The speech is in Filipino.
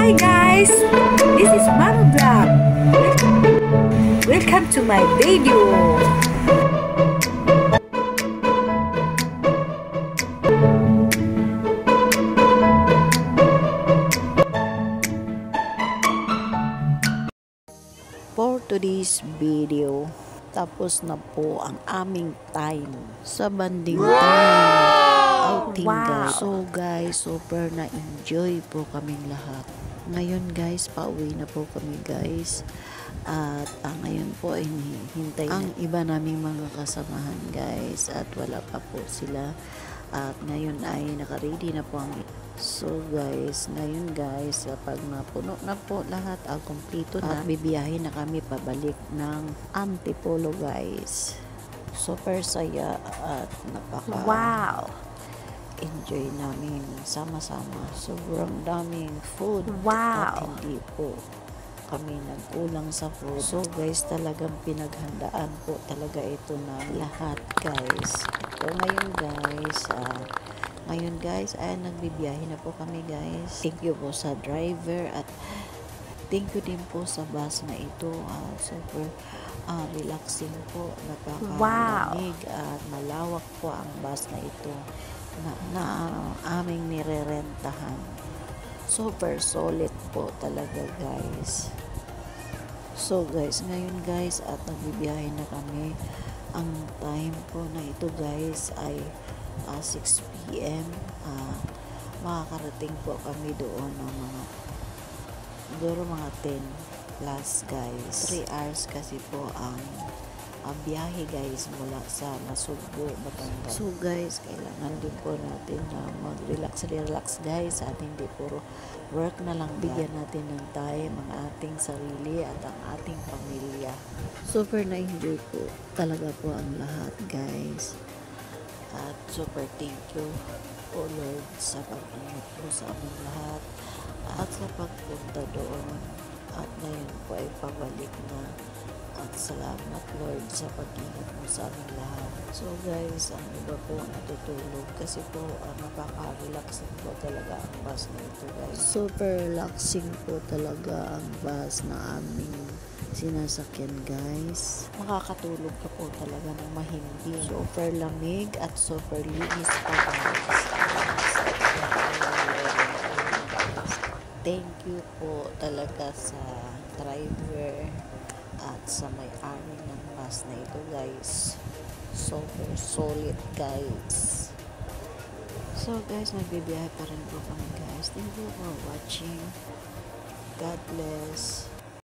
Hi guys, this is Mama Vlog. Welcome to my video. For today's video, tapos na po ang aming time sa banding time outing guys. So guys, super na-enjoy po kaming lahat. Ngayon guys, pauwi na po kami guys. At ngayon po ay hintay ang iba naming mga kasamahan guys. At wala pa po sila. At ngayon ay naka-ready na po ang so guys, ngayon guys, kapag napuno na po lahat, kumpleto na, bibiyahin na kami pabalik ng Antipolo guys. Super saya at enjoy namin sama-sama. Sobrang daming food at hindi po kami nagkulang sa food. So guys, talagang pinaghandaan po talaga ito na lahat guys. So ngayon guys, ay nagbibiyahe na po kami guys. Thank you po sa driver at thank you din po sa bus na ito. Super relaxing po, napakalamig at malawak po ang bus na ito na aming nirerentahan. Super solid po talaga guys. So guys, ngayon guys, at nagbibiyahe na kami. Ang time po na ito guys ay 6 PM. Makakarating po kami doon ng mga 10 plus guys. 3 hours kasi po ang biyahe guys mula sa Nasugbu, Batangas. So guys, kailangan din po natin na mag-relax guys at hindi puro work na lang. Bigyan natin ng time ang ating sarili at ang ating pamilya. Super na-enjoy po talaga po ang lahat guys. At super thank you po Lord sa pag-ingat po sa aming lahat at sa pagpunta doon. At ngayon po ay pabalik na. At salamat Lord sa pag-ingat mo sa aming lahat. So guys, ang iba po natutulog kasi po napaka-relaxing po talaga ang bus na ito guys. Super relaxing po talaga ang bus na aming sinasakyan guys. Makakatulog ka po talaga ng mahimbing. Super lamig at super linis po guys. Thank you po talaga sa driver at sa may-ari ng bus na ito guys. Super solid guys. So guys, nagbibiyahe pa rin po kami guys. Thank you for watching. God bless.